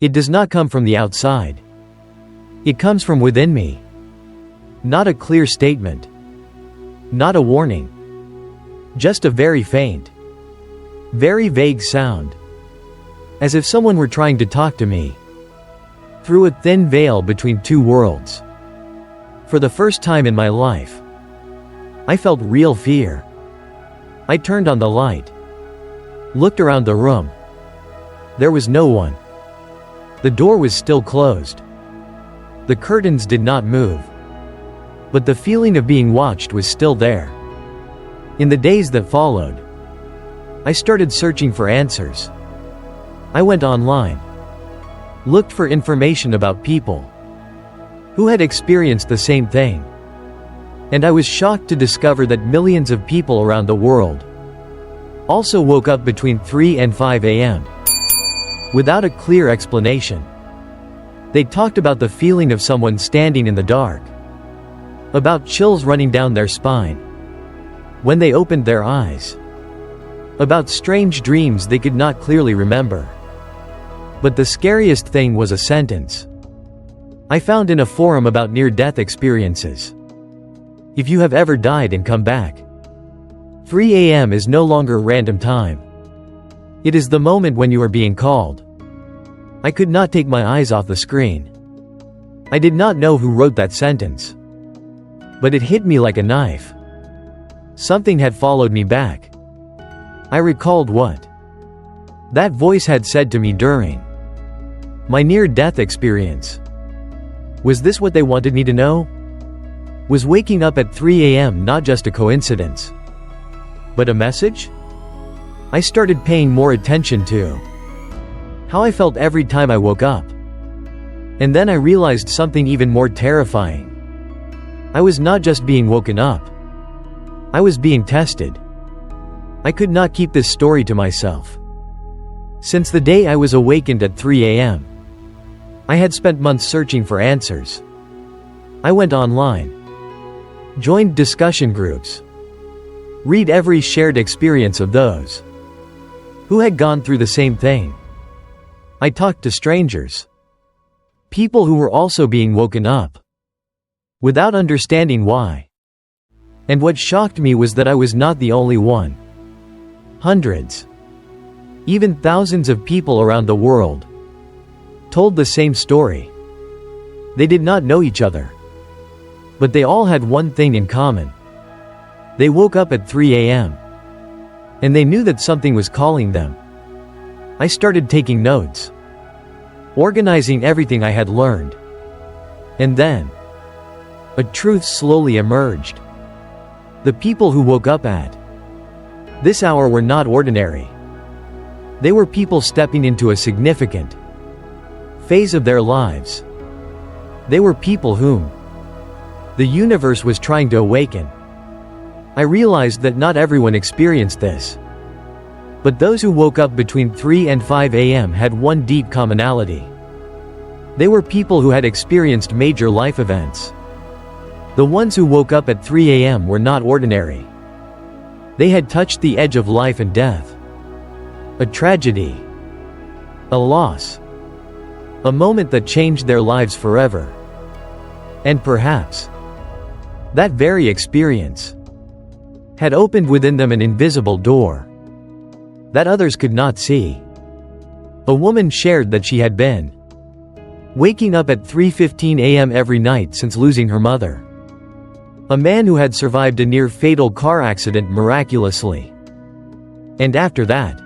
It does not come from the outside. It comes from within me. Not a clear statement. Not a warning. Just a very faint, very vague sound. As if someone were trying to talk to me through a thin veil between two worlds. For the first time in my life, I felt real fear. I turned on the light, looked around the room. There was no one. The door was still closed. The curtains did not move. But the feeling of being watched was still there. In the days that followed, I started searching for answers. I went online, looked for information about people who had experienced the same thing. And I was shocked to discover that millions of people around the world also woke up between 3 and 5 a.m. without a clear explanation. They talked about the feeling of someone standing in the dark, about chills running down their spine when they opened their eyes, about strange dreams they could not clearly remember. But the scariest thing was a sentence I found in a forum about near-death experiences. If you have ever died and come back, 3 a.m. is no longer random time. It is the moment when you are being called. I could not take my eyes off the screen. I did not know who wrote that sentence, but it hit me like a knife. Something had followed me back. I recalled what that voice had said to me during my near-death experience. Was this what they wanted me to know? Was waking up at 3 a.m. not just a coincidence, but a message? I started paying more attention to how I felt every time I woke up. And then I realized something even more terrifying. I was not just being woken up. I was being tested. I could not keep this story to myself. Since the day I was awakened at 3 a.m., I had spent months searching for answers. I went online, joined discussion groups, read every shared experience of those who had gone through the same thing. I talked to strangers, people who were also being woken up, without understanding why. And what shocked me was that I was not the only one. Hundreds, even thousands of people around the world told the same story. They did not know each other, but they all had one thing in common. They woke up at 3 a.m. and they knew that something was calling them. I started taking notes, organizing everything I had learned. And then, a truth slowly emerged. The people who woke up at this hour were not ordinary. They were people stepping into a significant phase of their lives. They were people whom the universe was trying to awaken. I realized that not everyone experienced this. But those who woke up between 3 and 5 a.m. had one deep commonality. They were people who had experienced major life events. The ones who woke up at 3 a.m. were not ordinary. They had touched the edge of life and death. A tragedy. A loss. A moment that changed their lives forever. And perhaps that very experience had opened within them an invisible door that others could not see. A woman shared that she had been waking up at 3:15 a.m. every night since losing her mother. A man who had survived a near-fatal car accident miraculously. And after that,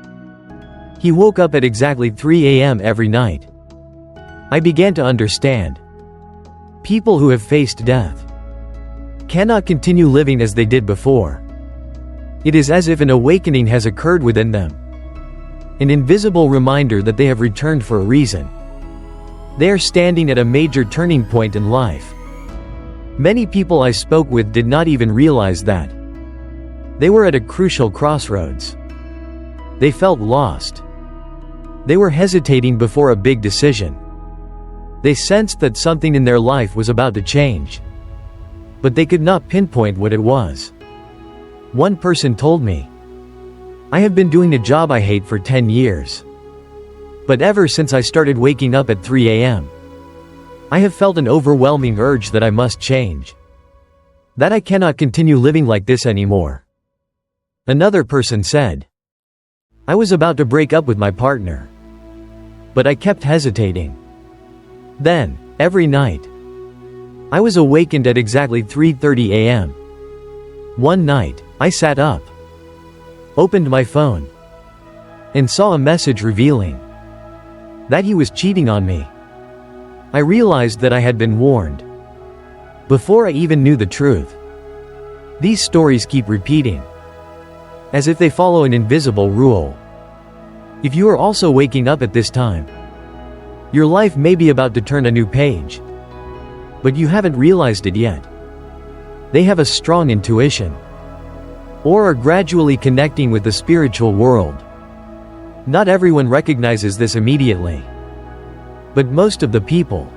he woke up at exactly 3 a.m. every night. I began to understand. People who have faced death cannot continue living as they did before. It is as if an awakening has occurred within them. An invisible reminder that they have returned for a reason. They are standing at a major turning point in life. Many people I spoke with did not even realize that they were at a crucial crossroads. They felt lost. They were hesitating before a big decision. They sensed that something in their life was about to change, but they could not pinpoint what it was. One person told me, "I have been doing a job I hate for 10 years. But ever since I started waking up at 3 a.m., I have felt an overwhelming urge that I must change. That I cannot continue living like this anymore. Another person said, I was about to break up with my partner, but I kept hesitating. Then, every night, I was awakened at exactly 3:30 a.m. One night, I sat up, opened my phone, and saw a message revealing that he was cheating on me. I realized that I had been warned before I even knew the truth. These stories keep repeating, as if they follow an invisible rule. If you are also waking up at this time, your life may be about to turn a new page, but you haven't realized it yet. They have a strong intuition, or are gradually connecting with the spiritual world. Not everyone recognizes this immediately, but most of the people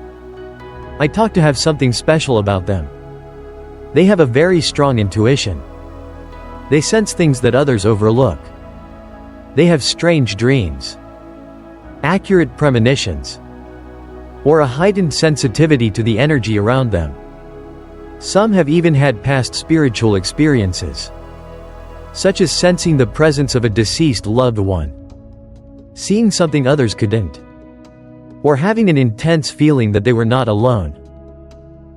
I talk to have something special about them. They have a very strong intuition. They sense things that others overlook. They have strange dreams, accurate premonitions, or a heightened sensitivity to the energy around them. Some have even had past spiritual experiences, such as sensing the presence of a deceased loved one, seeing something others couldn't, or having an intense feeling that they were not alone.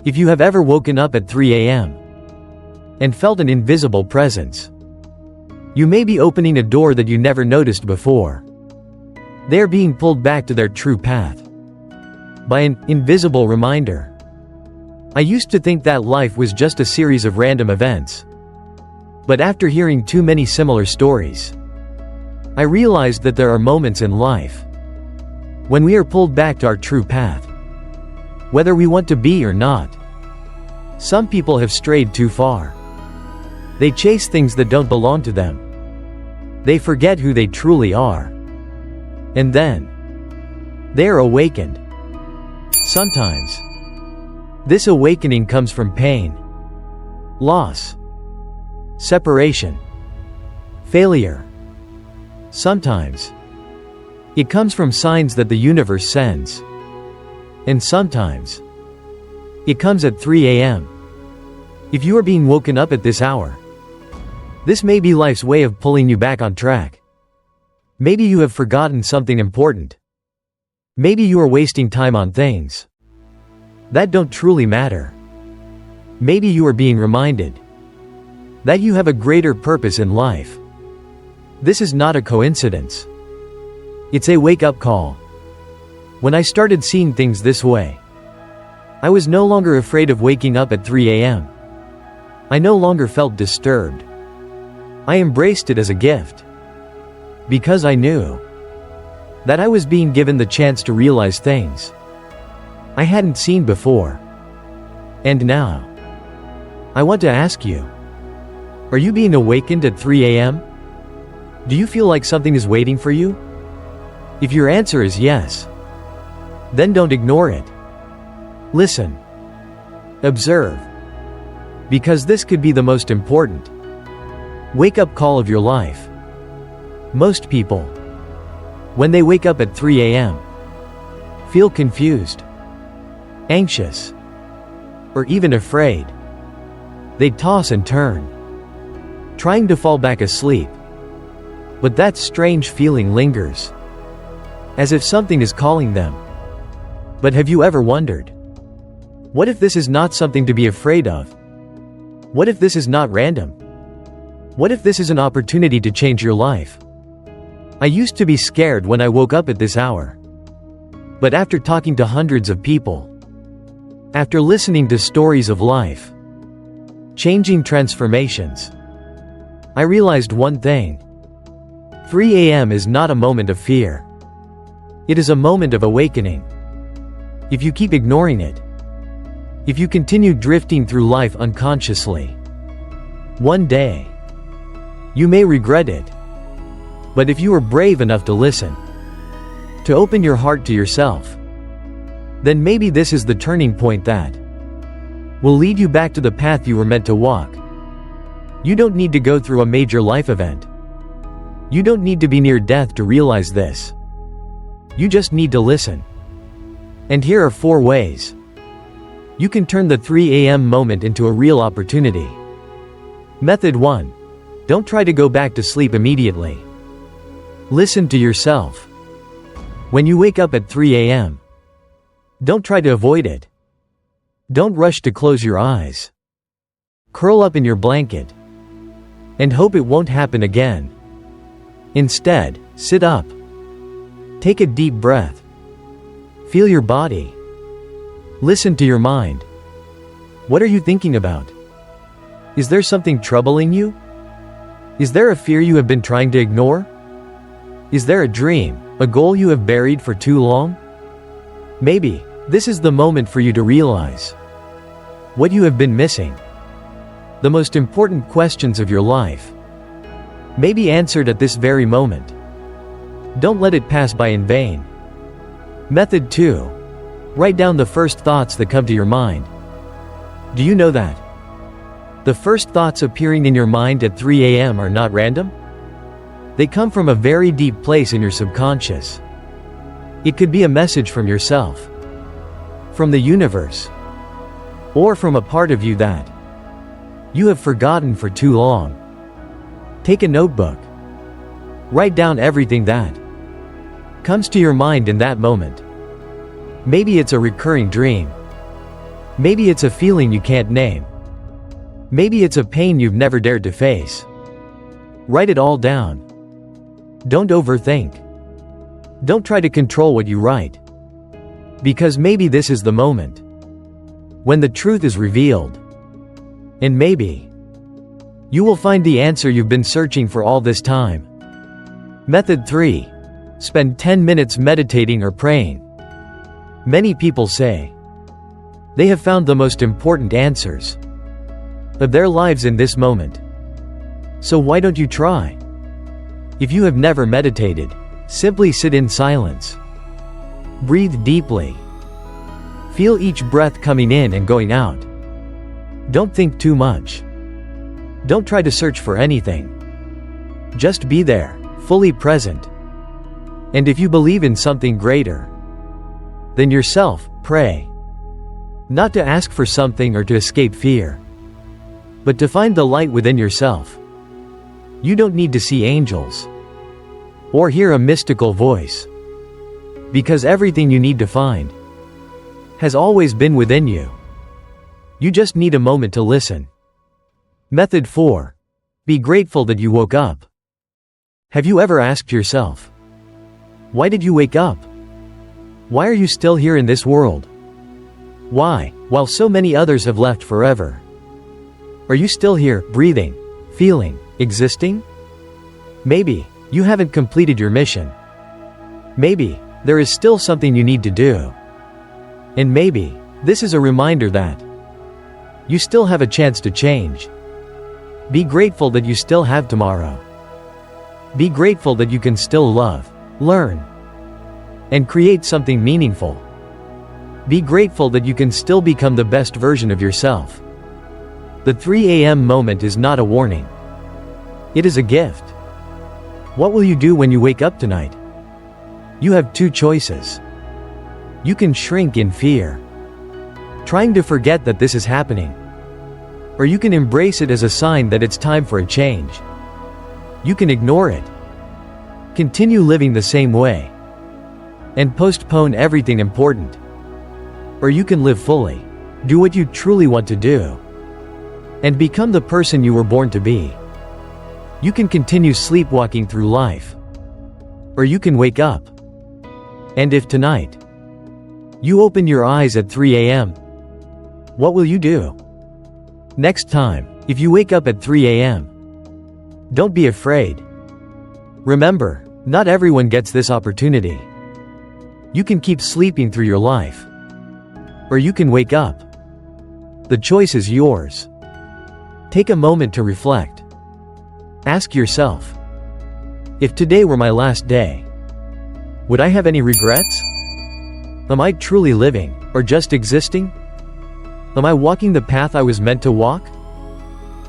If you have ever woken up at 3 a.m. and felt an invisible presence, you may be opening a door that you never noticed before. They are being pulled back to their true path by an invisible reminder. I used to think that life was just a series of random events. But after hearing too many similar stories, I realized that there are moments in life when we are pulled back to our true path, whether we want to be or not. Some people have strayed too far. They chase things that don't belong to them. They forget who they truly are. And then they are awakened. Sometimes this awakening comes from pain, loss, separation, failure. Sometimes it comes from signs that the universe sends. And sometimes it comes at 3 a.m. If you are being woken up at this hour, this may be life's way of pulling you back on track. Maybe you have forgotten something important. Maybe you are wasting time on things that don't truly matter. Maybe you are being reminded that you have a greater purpose in life. This is not a coincidence. It's a wake-up call. When I started seeing things this way, I was no longer afraid of waking up at 3 a.m. I no longer felt disturbed. I embraced it as a gift, because I knew that I was being given the chance to realize things I hadn't seen before. And now, I want to ask you, are you being awakened at 3 a.m.? Do you feel like something is waiting for you? If your answer is yes, then don't ignore it. Listen. Observe. Because this could be the most important wake-up call of your life. Most people, when they wake up at 3 a.m., feel confused, anxious, or even afraid. They toss and turn, trying to fall back asleep. But that strange feeling lingers, as if something is calling them. But have you ever wondered, what if this is not something to be afraid of? What if this is not random? What if this is an opportunity to change your life? I used to be scared when I woke up at this hour. But after talking to hundreds of people, after listening to stories of life changing transformations, I realized one thing. 3 a.m. is not a moment of fear. It is a moment of awakening. If you keep ignoring it, if you continue drifting through life unconsciously, one day, you may regret it. But if you are brave enough to listen, to open your heart to yourself, then maybe this is the turning point that will lead you back to the path you were meant to walk. You don't need to go through a major life event. You don't need to be near death to realize this. You just need to listen. And here are 4 ways you can turn the 3 a.m. moment into a real opportunity. Method 1. Don't try to go back to sleep immediately. Listen to yourself. When you wake up at 3 a.m., don't try to avoid it. Don't rush to close your eyes. Curl up in your blanket and hope it won't happen again. Instead, sit up. Take a deep breath. Feel your body. Listen to your mind. What are you thinking about? Is there something troubling you? Is there a fear you have been trying to ignore? Is there a dream, a goal you have buried for too long? Maybe this is the moment for you to realize what you have been missing. The most important questions of your life may be answered at this very moment. Don't let it pass by in vain. Method 2. Write down the first thoughts that come to your mind. Do you know that the first thoughts appearing in your mind at 3 a.m. are not random? They come from a very deep place in your subconscious. It could be a message from yourself, from the universe, or from a part of you that you have forgotten for too long. Take a notebook. Write down everything that comes to your mind in that moment. Maybe it's a recurring dream. Maybe it's a feeling you can't name. Maybe it's a pain you've never dared to face. Write it all down. Don't overthink. Don't try to control what you write. Because maybe this is the moment when the truth is revealed. And maybe you will find the answer you've been searching for all this time. Method 3. Spend 10 minutes meditating or praying. Many people say they have found the most important answers of their lives in this moment. So why don't you try? If you have never meditated, simply sit in silence. Breathe deeply. Feel each breath coming in and going out. Don't think too much. Don't try to search for anything. Just be there, fully present. And if you believe in something greater than yourself, pray. Not to ask for something or to escape fear, but to find the light within yourself. You don't need to see angels or hear a mystical voice, because everything you need to find has always been within you. You just need a moment to listen. Method 4. Be grateful that you woke up. Have you ever asked yourself, why did you wake up? Why are you still here in this world? Why, while so many others have left forever, are you still here, breathing, feeling, existing? Maybe you haven't completed your mission. Maybe there is still something you need to do. And maybe this is a reminder that you still have a chance to change. Be grateful that you still have tomorrow. Be grateful that you can still love, learn, and create something meaningful. Be grateful that you can still become the best version of yourself. The 3 a.m. moment is not a warning. It is a gift. What will you do when you wake up tonight? You have 2 choices. You can shrink in fear, trying to forget that this is happening. Or you can embrace it as a sign that it's time for a change. You can ignore it, continue living the same way, and postpone everything important. Or you can live fully, do what you truly want to do, and become the person you were born to be. You can continue sleepwalking through life, or you can wake up. And if tonight you open your eyes at 3 a.m., what will you do? Next time, if you wake up at 3 a.m., don't be afraid. Remember, not everyone gets this opportunity. You can keep sleeping through your life, or you can wake up. The choice is yours. Take a moment to reflect. Ask yourself, if today were my last day, would I have any regrets? Am I truly living, or just existing? Am I walking the path I was meant to walk?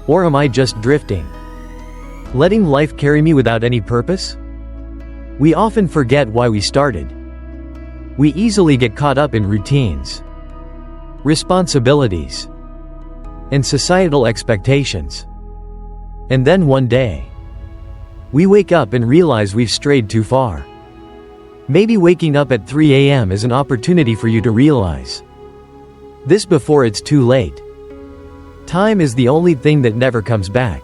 Or am I just drifting, letting life carry me without any purpose? We often forget why we started, We easily get caught up in routines, responsibilities, and societal expectations. And then one day, we wake up and realize we've strayed too far. Maybe waking up at 3 a.m. is an opportunity for you to realize this before it's too late. Time is the only thing that never comes back.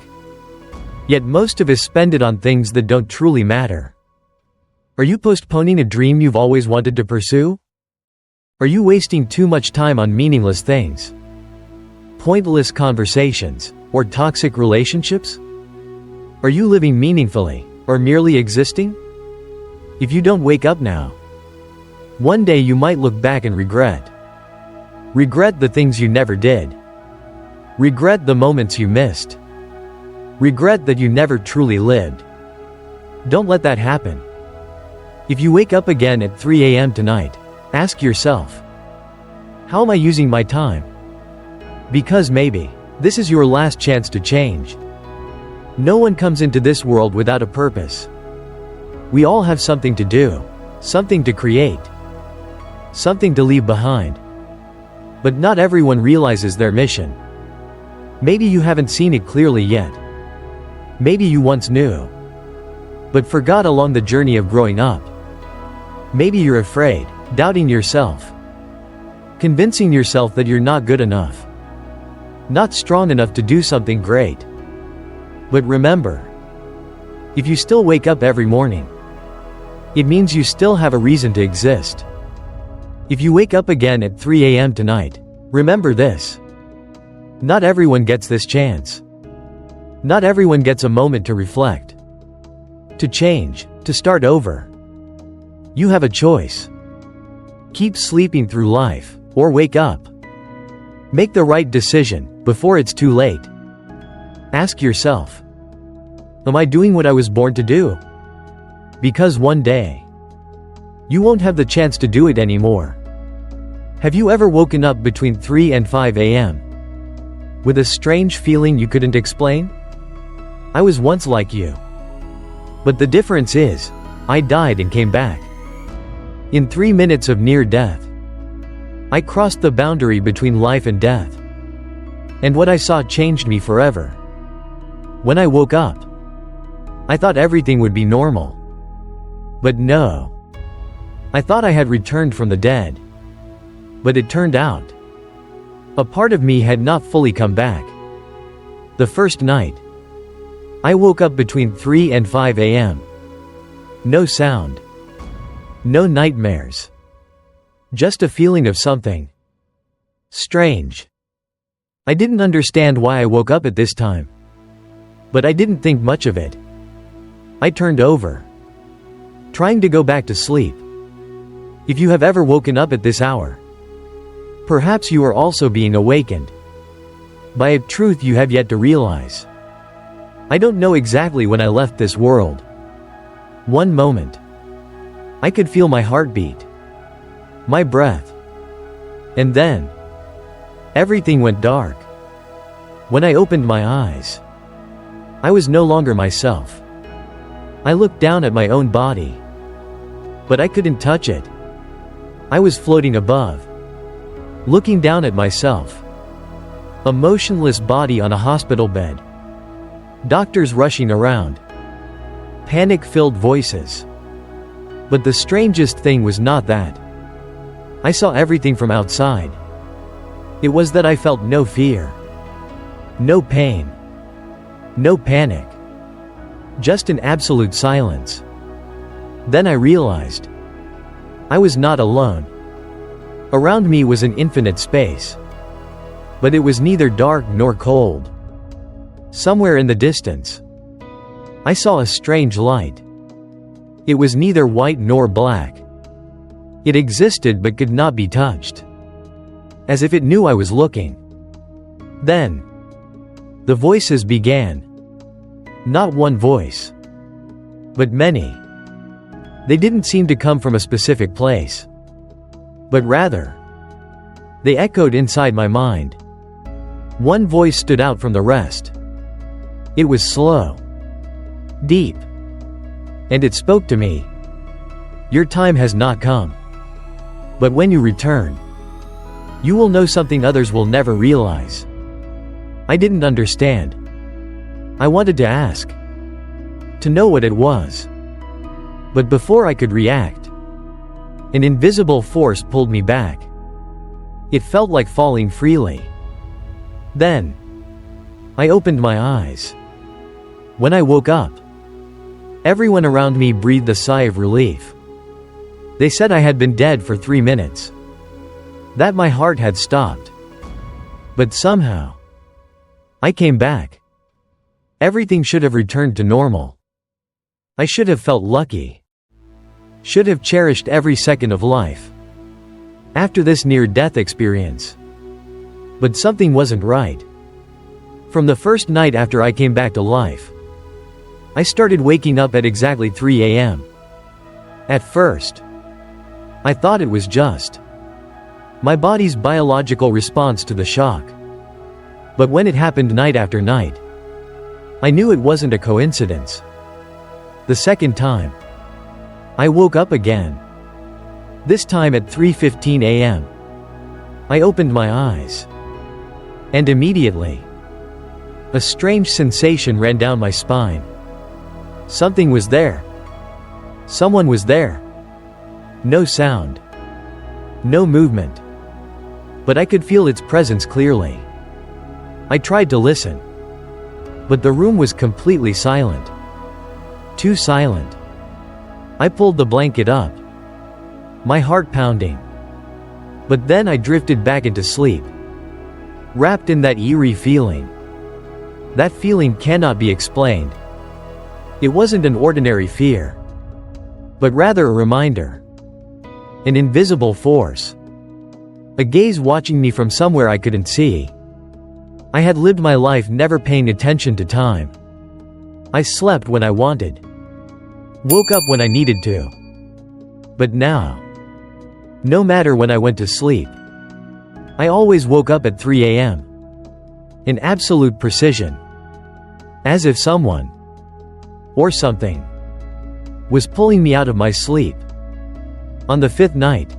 Yet most of us spend it on things that don't truly matter. Are you postponing a dream you've always wanted to pursue? Are you wasting too much time on meaningless things, pointless conversations, or toxic relationships? Are you living meaningfully, or merely existing? If you don't wake up now, one day you might look back and regret. Regret the things you never did. Regret the moments you missed. Regret that you never truly lived. Don't let that happen. If you wake up again at 3 a.m. tonight, ask yourself, how am I using my time? Because maybe this is your last chance to change. No one comes into this world without a purpose. We all have something to do, something to create, something to leave behind. But not everyone realizes their mission. Maybe you haven't seen it clearly yet. Maybe you once knew, but forgot along the journey of growing up. Maybe you're afraid, doubting yourself, convincing yourself that you're not good enough, not strong enough to do something great. But remember, if you still wake up every morning, it means you still have a reason to exist. If you wake up again at 3 a.m. tonight, remember this. Not everyone gets this chance. Not everyone gets a moment to reflect, to change, to start over. You have a choice. Keep sleeping through life, or wake up. Make the right decision, before it's too late. Ask yourself, am I doing what I was born to do? Because one day, you won't have the chance to do it anymore. Have you ever woken up between 3 and 5 a.m. with a strange feeling you couldn't explain? I was once like you. But the difference is, I died and came back. In 3 minutes of near death, I crossed the boundary between life and death. And what I saw changed me forever. When I woke up, I thought everything would be normal. But no. I thought I had returned from the dead. But it turned out, a part of me had not fully come back. The first night, I woke up between 3 and 5 a.m. No sound. No nightmares. Just a feeling of something strange. I didn't understand why I woke up at this time. But I didn't think much of it. I turned over, trying to go back to sleep. If you have ever woken up at this hour, perhaps you are also being awakened by a truth you have yet to realize. I don't know exactly when I left this world. One moment, I could feel my heartbeat, my breath, and then everything went dark. When I opened my eyes, I was no longer myself. I looked down at my own body, but I couldn't touch it. I was floating above, looking down at myself. A motionless body on a hospital bed. Doctors rushing around. Panic-filled voices. But the strangest thing was not that. I saw everything from outside. It was that I felt no fear, no pain, no panic. Just an absolute silence. Then I realized I was not alone. Around me was an infinite space. But it was neither dark nor cold. Somewhere in the distance, I saw a strange light. It was neither white nor black. It existed but could not be touched. As if it knew I was looking. Then, the voices began. Not one voice, but many. They didn't seem to come from a specific place, but rather, they echoed inside my mind. One voice stood out from the rest. It was slow, deep, and it spoke to me. Your time has not come. But when you return, you will know something others will never realize. I didn't understand. I wanted to ask, to know what it was. But before I could react, an invisible force pulled me back. It felt like falling freely. Then, I opened my eyes. When I woke up, everyone around me breathed a sigh of relief. They said I had been dead for 3 minutes, that my heart had stopped. But somehow, I came back. Everything should have returned to normal. I should have felt lucky. Should have cherished every second of life after this near-death experience. But something wasn't right. From the first night after I came back to life, I started waking up at exactly 3 a.m. At first, I thought it was just my body's biological response to the shock. But when it happened night after night, I knew it wasn't a coincidence. The second time, I woke up again. This time at 3:15 a.m. I opened my eyes. And immediately, a strange sensation ran down my spine. Something was there. Someone was there. No sound. No movement. But I could feel its presence clearly. I tried to listen. But the room was completely silent. Too silent. I pulled the blanket up, my heart pounding. But then I drifted back into sleep, wrapped in that eerie feeling. That feeling cannot be explained. It wasn't an ordinary fear, but rather a reminder. An invisible force. A gaze watching me from somewhere I couldn't see. I had lived my life never paying attention to time. I slept when I wanted. Woke up when I needed to. But now, no matter when I went to sleep, I always woke up at 3 a.m. in absolute precision. As if someone, or something, was pulling me out of my sleep. On the 5th night,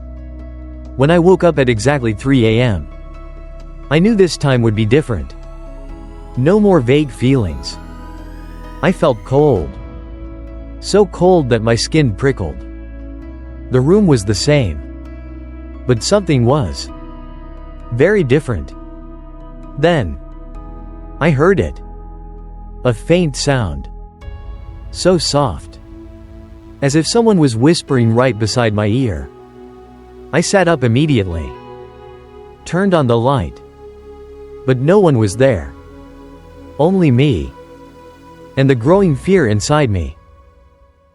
when I woke up at exactly 3 a.m., I knew this time would be different. No more vague feelings. I felt cold. So cold that my skin prickled. The room was the same. But something was very different. Then, I heard it. A faint sound. So soft. As if someone was whispering right beside my ear. I sat up immediately. Turned on the light. But no one was there. Only me. And the growing fear inside me.